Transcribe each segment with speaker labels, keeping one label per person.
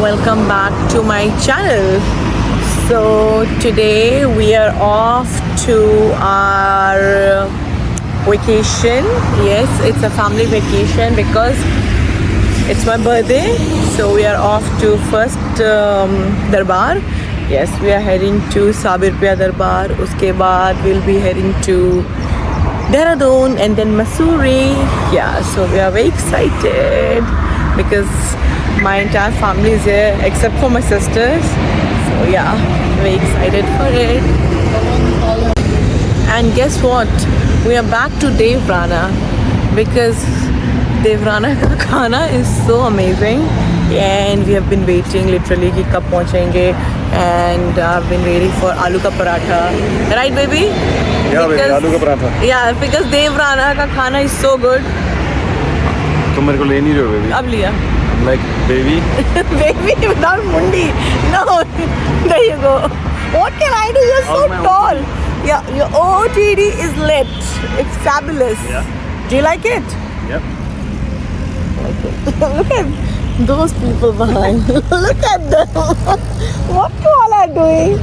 Speaker 1: welcome back to my channel. So today we are off to our vacation. Yes, it's a family vacation because it's my birthday. So we are off to first Darbar. Yes, we are heading to Sabir Pia Darbar. Uske baad we'll be heading to Dehradun and then Mussoorie. Yeah, so we are very excited because my entire family is here except for my sisters. So yeah, very excited for it. And guess what? We are back to Devrana because Devrana ka khana is so amazing and we have been waiting literally ki kab pahunchenge, and I've been waiting for aloo ka paratha. Right, baby?
Speaker 2: Yeah, baby, aloo ka paratha.
Speaker 1: Yeah, because Devrana ka khana is so good.
Speaker 2: तुम मेरे को ले नहीं रहे हो baby?
Speaker 1: अब लिया.
Speaker 2: Like baby?
Speaker 1: Baby without mundi. No, there you go. What can I do? You're so tall. Yeah, your OOTD is lit. It's fabulous.
Speaker 2: Yeah.
Speaker 1: Do you like it?
Speaker 2: Yep.
Speaker 1: Look at those people behind. Look at them. What you all are doing?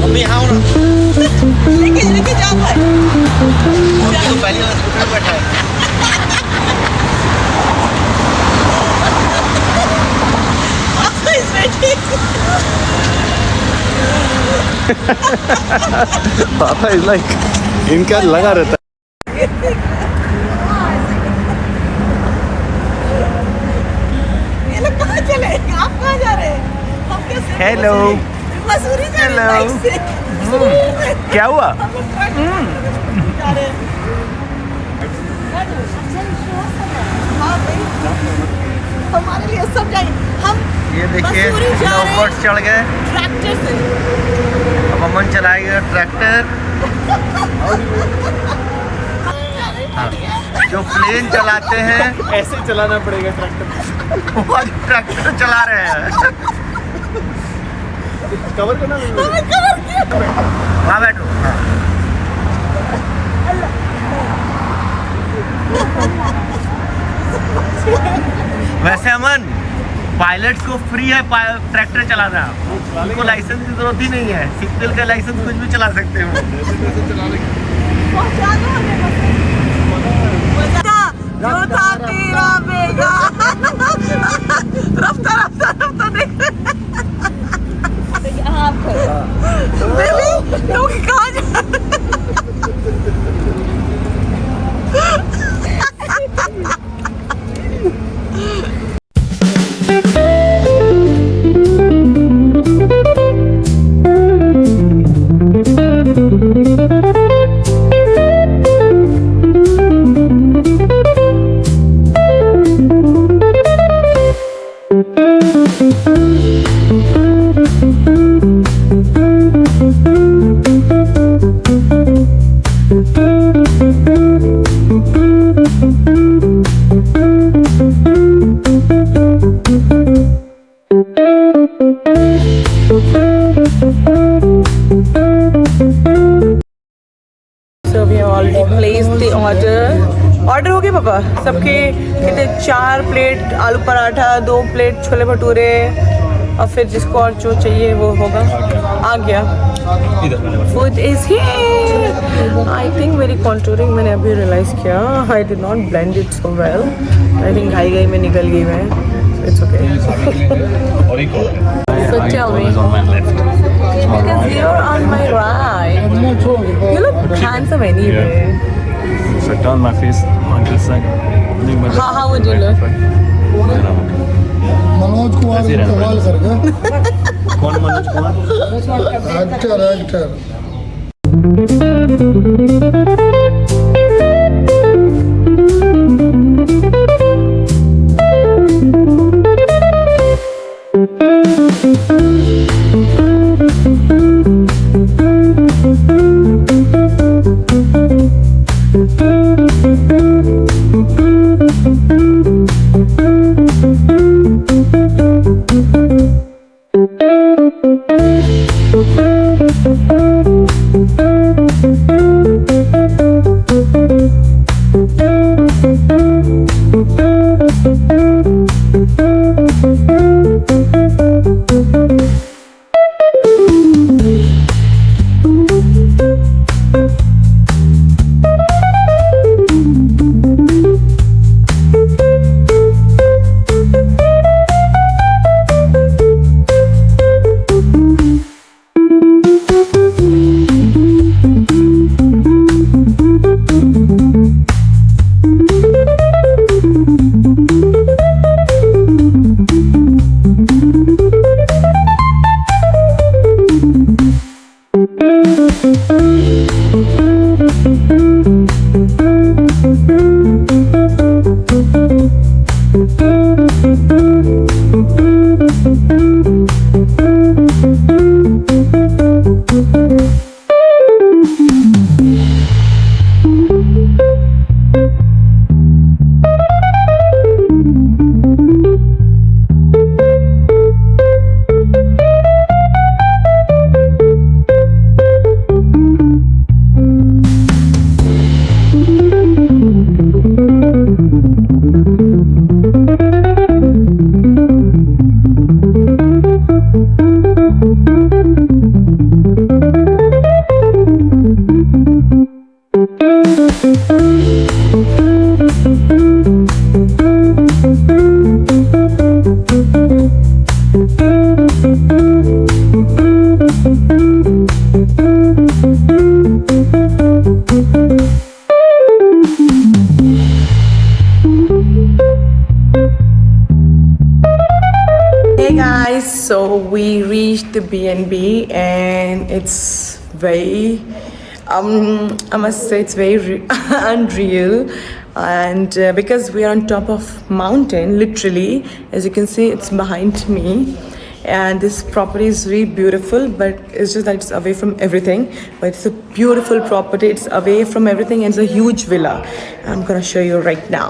Speaker 3: Mummy हाँ ना
Speaker 1: लेके जाओ भाई.
Speaker 3: Mummy तो पहले वाला scooter में बैठा है
Speaker 1: Papa is ready.
Speaker 2: पापा इज लाइक इनका लगा रहता है.
Speaker 1: ये लोग कहाँ चले? आप कहाँ जा रहे हैं? हम कैसे?
Speaker 2: हेलो.
Speaker 1: मसूरी जा रहे हैं बाइक से.
Speaker 2: क्या हुआ?
Speaker 1: हम लोग ट्रक जा रहे हैं. हाँ भाई, हमारे लिए सब जाएंगे. हम
Speaker 3: ये देखिए
Speaker 1: मसूरी जा रहे हैं.
Speaker 3: ऊपर चढ़ गए.
Speaker 1: ट्रैक्टर से.
Speaker 3: अब अमन चलाएगा ट्रैक्टर. जो प्लेन चलाते हैं
Speaker 2: ऐसे चलाना पड़ेगा ट्रैक्टर.
Speaker 3: वो आज ट्रैक्टर चला रहे हैं.
Speaker 2: कवर करना
Speaker 1: हमें कवर किया.
Speaker 3: वहाँ बैठो. वैसे अमन पायलट्स को फ्री है ट्रैक्टर चलाना. उनको लाइसेंस की जरूरत ही नहीं है. सिग्नल का लाइसेंस कुछ भी चला सकते हो.
Speaker 1: पहुंचा दो हमें बस. जो था तेरा बेगा. रफ्ता रफ्ता रफ्ता देख. बेबी लोग कहाँ जा रहे हैं? the order हो गया पापा सबके कितने 4 प्लेट आलू पराठा 2 प्लेट छोले भटूरे और फिर जिसको और जो चाहिए वो होगा आ गया food is here I think मेरी कॉन्टूरिंग मैंने अभी रियलाइज किया I did not blend it so well I think घाई में निकल गई मैं इट्स ओके
Speaker 2: और एक और है
Speaker 1: So tell me.
Speaker 2: on my left.
Speaker 1: Because you're on my right. You look handsome anyway.
Speaker 2: So turn my face on this side.
Speaker 1: How would you look?
Speaker 4: Manoj Kumar
Speaker 2: ऐसे ही रहना
Speaker 4: कमाल कर गए
Speaker 2: कौन Manoj Kumar
Speaker 4: actor
Speaker 1: So we reached the B&B and it's very I must say it's very unreal, and because we are on top of mountain, literally, as you can see, it's behind me, and this property is really beautiful, but it's just that it's away from everything. But it's a beautiful property, it's away from everything, and it's a huge villa. I'm gonna show you right now.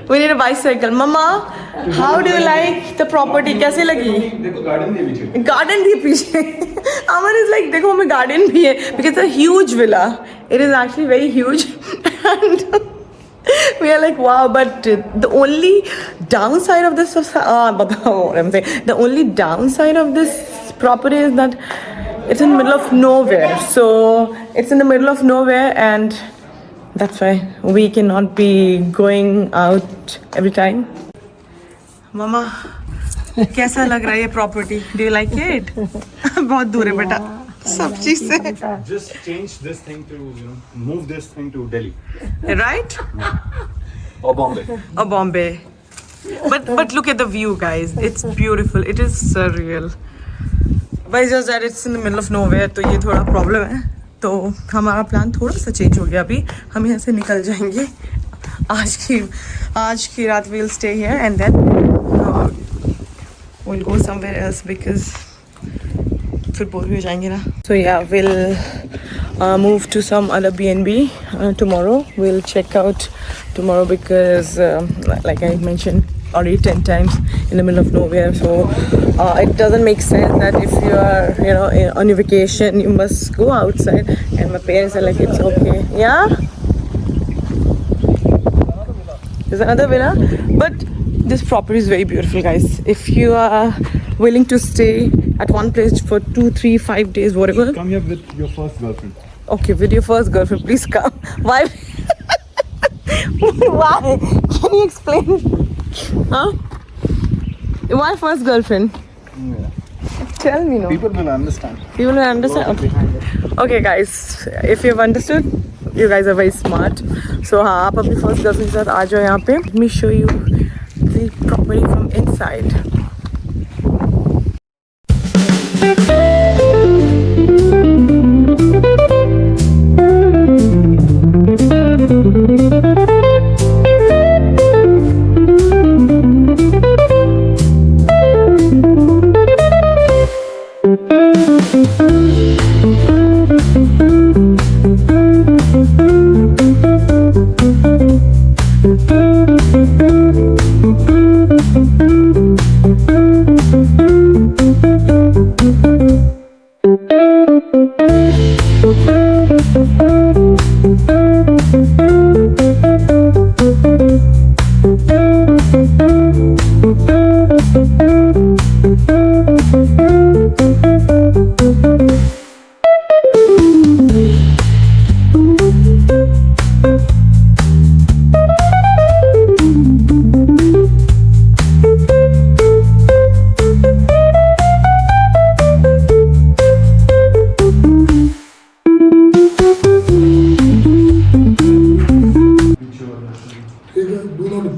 Speaker 1: We need a bicycle. Mama, how do you like the property? कैसे लगी?
Speaker 2: देखो garden भी पीछे.
Speaker 1: Garden भी पीछे. Aman is like, देखो हमें garden भी है because it's a huge villa. It is actually very huge, and we are like wow. But the only downside of this, the only downside of this property is that it's in the middle of nowhere. So it's in the middle of nowhere, and that's why we cannot be going out every time. Mama, कैसा लग रहा है ये property? Do you like it? बहुत दूर है बेटा सब चीज से.
Speaker 2: Just change this thing to, move this thing to Delhi.
Speaker 1: Right?
Speaker 2: Or Bombay.
Speaker 1: Or Bombay. But look at the view, guys. It's beautiful. It is surreal. But it's just that it's in the middle of nowhere, तो ये थोड़ा problem है. तो हमारा plan थोड़ा सा change हो गया अभी. हम यहाँ से निकल जाएंगे. आज की रात we'll stay here and then we'll go somewhere else because फिर बोर भी हो जाएंगे ना. So yeah, we'll move to some other B&B tomorrow. We'll check out tomorrow because like I mentioned already 10 times, in the middle of nowhere, so it doesn't make sense that if you are, you know, on your vacation you must go outside. And my parents are like, it's okay. Yeah, there's another villa, but this property is very beautiful, guys. If you are willing to stay at one place for 2, 3, 5 days, whatever.
Speaker 2: Come here with your first girlfriend.
Speaker 1: Okay, with your first girlfriend, please come. Why? Why? Can you explain? Huh? Why first girlfriend?
Speaker 2: Yeah.
Speaker 1: Tell me, no.
Speaker 2: People will understand.
Speaker 1: You will understand. Okay, guys. If you've understood, you guys are very smart. So, हाँ, आप अपनी first girlfriend के साथ आ जाओ यहाँ पे. Let me show you the property from inside.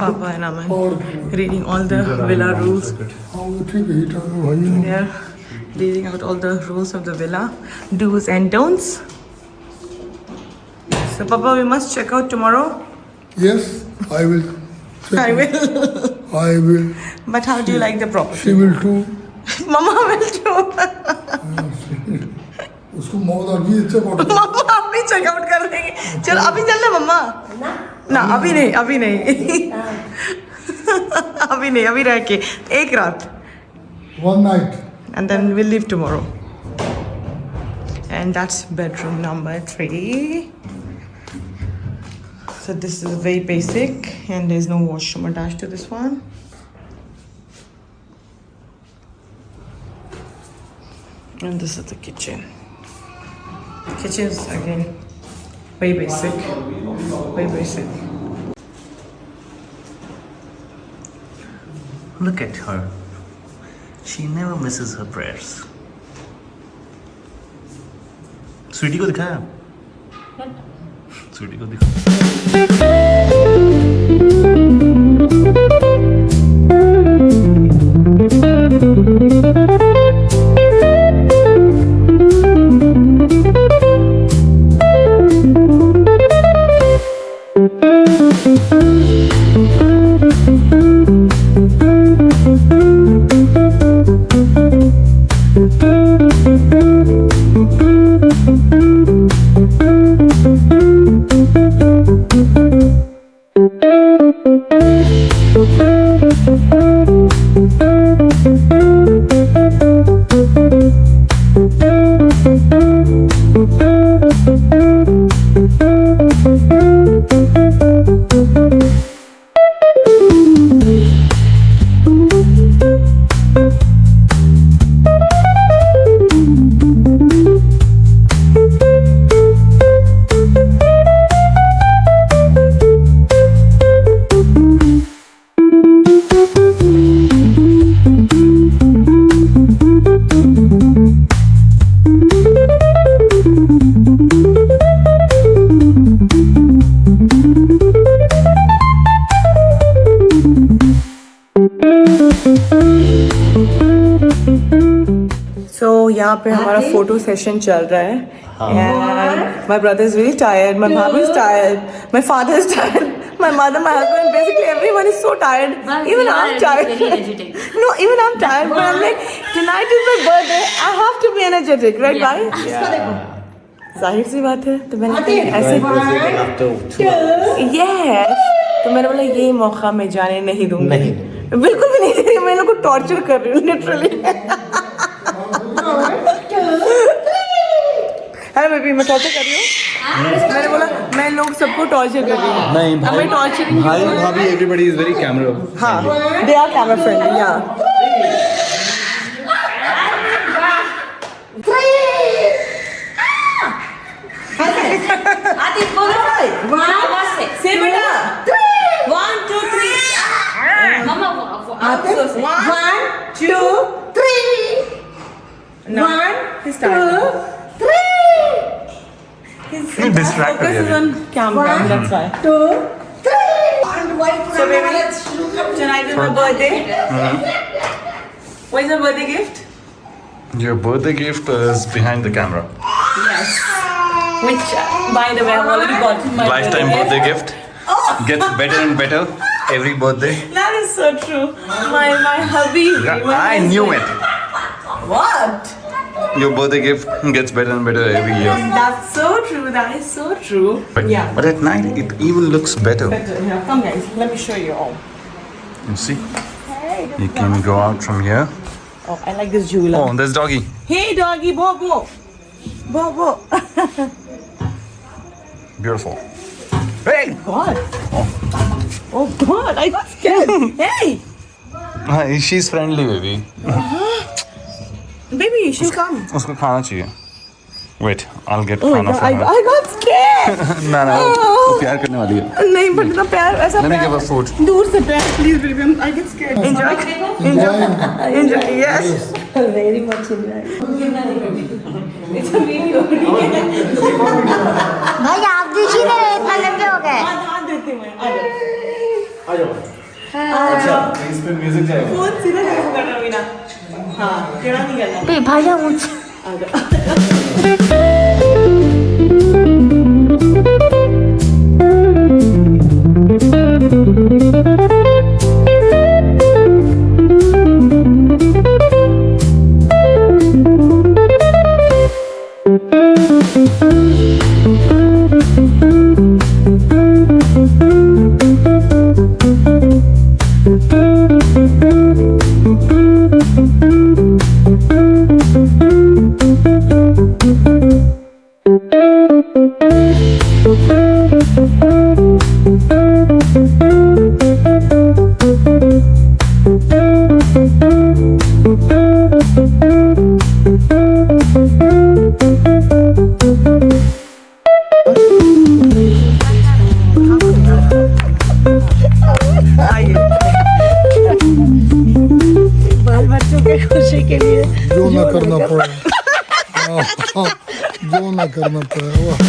Speaker 1: Papa and Aman reading all the villa rules. They are reading out all the rules of the villa, do's and don'ts. So, Papa, we must check out tomorrow.
Speaker 4: Yes, I will.
Speaker 1: I will.
Speaker 4: I will.
Speaker 1: But how do you like the
Speaker 4: She
Speaker 1: property?
Speaker 4: will too.
Speaker 1: Mama will too.
Speaker 4: उसको मौत आ गई इससे बहुत
Speaker 1: मम्मा अभी checkout कर लेंगे. चलो अभी चल रहे मम्मा. ना अभी नहीं, अभी नहीं. अभी नहीं, अभी रह के एक रात.
Speaker 4: one night.
Speaker 1: And then we'll leave tomorrow. And that's bedroom number 3. So this is very basic and there's no washroom attached to this one. And this is the kitchen. Kitchen is again very basic. Very basic.
Speaker 3: Look at her. She never misses her prayers. Sweety को दिखाया? स्वीटी को दिखा.
Speaker 1: So यहाँ पे हमारा photo session चल रहा है. And my brother is really tired. My mom is tired. My father is tired. My mother, my husband, basically everyone is so tired. Even I'm tired. No, even I'm tired. But I'm like, tonight is my birthday. I have to be energetic, right, bhai? जाहिर सी बात है. तो मैंने ऐसे Yes. तो मैंने बोला ये मौका मैं जाने नहीं दूंगी. नहीं. बिल्कुल भी नहीं दे रही. मैं इनको टॉर्चर कर रही हूँ लिटरली. अरे बेबी मैं टॉर्चर कर रही हूँ. मैंने बोला मैं लोग सबको टॉर्चर कर रही हूँ.
Speaker 2: नहीं
Speaker 1: मैं टॉर्चर
Speaker 2: भाई भाभी एवरीबडी इज वेरी कैमरा.
Speaker 1: हाँ दे आर कैमरा फ्रेंडली. या से बेटा 1 2 3
Speaker 5: Mama,
Speaker 1: 1 2 3 1 2 3 His
Speaker 2: distracted
Speaker 1: focus is
Speaker 2: here.
Speaker 1: on camera. That's why. 2 3 So baby, tonight is my birthday. What is your birthday gift?
Speaker 2: Your birthday gift is behind the camera.
Speaker 1: Yes. Which, by the way, I've already got my
Speaker 2: Lifetime birthday gift. Gets better and better every birthday.
Speaker 1: That is so true. My hubby.
Speaker 2: I knew it.
Speaker 1: What?
Speaker 2: Your birthday gift gets better and better every year.
Speaker 1: That's so true. That is so true. Yeah.
Speaker 2: But at night it even looks better.
Speaker 1: Better. Yeah. Come guys, let me show you all.
Speaker 2: You see? You can go out from here.
Speaker 1: Oh, I like this jewel.
Speaker 2: Oh, there's doggy.
Speaker 1: Hey doggy, bo bo. Bo bo.
Speaker 2: Beautiful. Hey!
Speaker 1: God. Oh God, I got scared. Hey.
Speaker 2: She's friendly, baby.
Speaker 1: Baby, she'll come.
Speaker 2: उसको खाना चाहिए. Wait, I'll get
Speaker 1: Oh my
Speaker 2: खाना
Speaker 1: God,
Speaker 2: for her.
Speaker 1: I got scared.
Speaker 2: ना ना, वो प्यार करने वाली है.
Speaker 1: नहीं but इतना प्यार ऐसा
Speaker 2: Let me
Speaker 1: प्यार
Speaker 2: give her food.
Speaker 1: दूर से प्यार please baby I get scared. Enjoy. Enjoy. Yes. Very much enjoy. It's a video.
Speaker 5: भाई आप दीजिए ना इतना लंबे हो गए.
Speaker 1: हाथ देती हूँ मैं. आ जाओ.
Speaker 2: अच्छा, इस पे म्यूजिक जाएगा.
Speaker 1: फोन सीधा नहीं करना मीना. हाँ टेढ़ा नहीं करना.
Speaker 5: पे भाई मुझे
Speaker 1: आ जाओ. बाल बच्चों के खुशी के लिए
Speaker 4: जो ना करना पड़े. जो ना करना पड़े. वाह.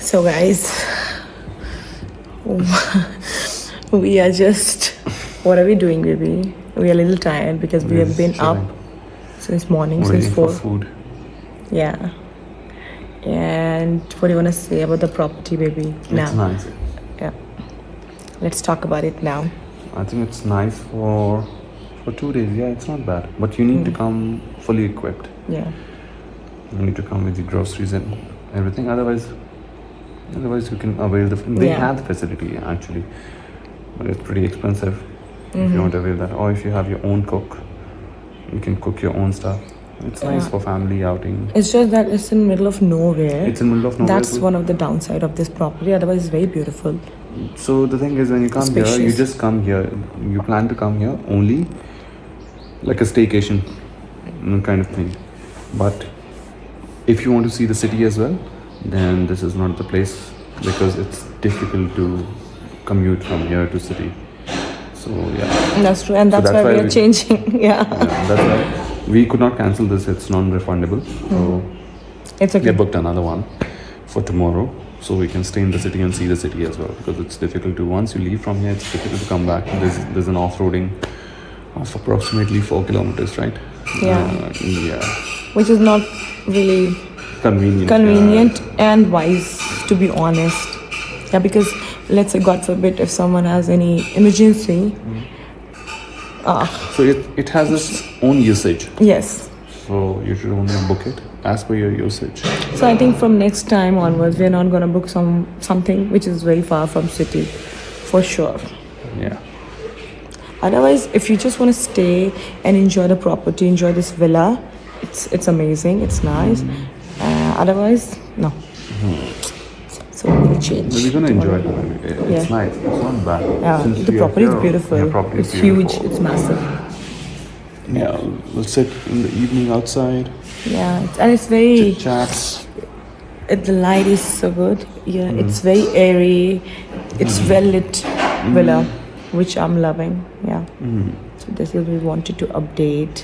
Speaker 4: So guys, we are just, what are we doing baby? We are a little tired because we have been up since morning, since 4.
Speaker 2: Food.
Speaker 1: Yeah. And what do you want to say about the property baby now?
Speaker 2: It's nice.
Speaker 1: Yeah. Let's talk about it now.
Speaker 2: I think it's nice for For 2 days, yeah, it's not bad. But you need to come fully equipped.
Speaker 4: Yeah.
Speaker 2: You need to come with the groceries and everything. Otherwise you can avail the. They
Speaker 4: Yeah.
Speaker 2: have the facility actually, but it's pretty expensive if you want to avail that. Or if you have your own cook, you can cook your own stuff. It's nice for family outing.
Speaker 4: It's just that it's in the middle of nowhere.
Speaker 2: It's in the middle of nowhere.
Speaker 4: That's
Speaker 2: too.
Speaker 4: one of the downside of this property. Otherwise, it's very beautiful.
Speaker 2: So the thing is, when you come here, you
Speaker 4: Spacious.
Speaker 2: just come here. You plan to come here only like a staycation kind of thing. But if you want to see the city as well, then this is not the place because it's difficult to commute from here to city. So yeah,
Speaker 4: That's true, and
Speaker 2: So
Speaker 4: that's
Speaker 2: that's
Speaker 4: why
Speaker 2: why
Speaker 4: we are
Speaker 2: we-
Speaker 4: changing. Yeah,
Speaker 2: that's why we could not cancel this. It's non-refundable. So
Speaker 4: it's
Speaker 2: we
Speaker 4: okay.
Speaker 2: booked another one for tomorrow, so we can stay in the city and see the city as well because it's difficult to. Once you leave from here, it's difficult to come back. There's an off-roading of approximately 4 kilometers, right?
Speaker 4: Yeah.
Speaker 2: Yeah.
Speaker 4: Which is not really convenient and wise, to be honest. Yeah, because let's say, God forbid, if someone has any emergency.
Speaker 2: So it has its own usage.
Speaker 4: Yes.
Speaker 2: So you should only book it as per your usage.
Speaker 4: So I think from next time onwards, we're not gonna book something which is very far from city, for sure.
Speaker 2: Yeah.
Speaker 4: Otherwise, if you just want to stay and enjoy the property, enjoy this villa, it's amazing, it's nice. Otherwise, no. So we'll change.
Speaker 2: But we're gonna enjoy it.
Speaker 4: Yeah.
Speaker 2: It's nice. It's not bad.
Speaker 4: Yeah,
Speaker 2: Since
Speaker 4: the
Speaker 2: we are
Speaker 4: property is
Speaker 2: here,
Speaker 4: beautiful.
Speaker 2: yeah, property
Speaker 4: It's
Speaker 2: is
Speaker 4: huge.
Speaker 2: beautiful.
Speaker 4: It's massive.
Speaker 2: Yeah, we'll sit in the evening outside,
Speaker 4: Yeah, and it's very.
Speaker 2: chit chats.
Speaker 4: The light is so good. Yeah, it's very airy. It's well lit villa, which I'm loving. Yeah. So this is we wanted to update.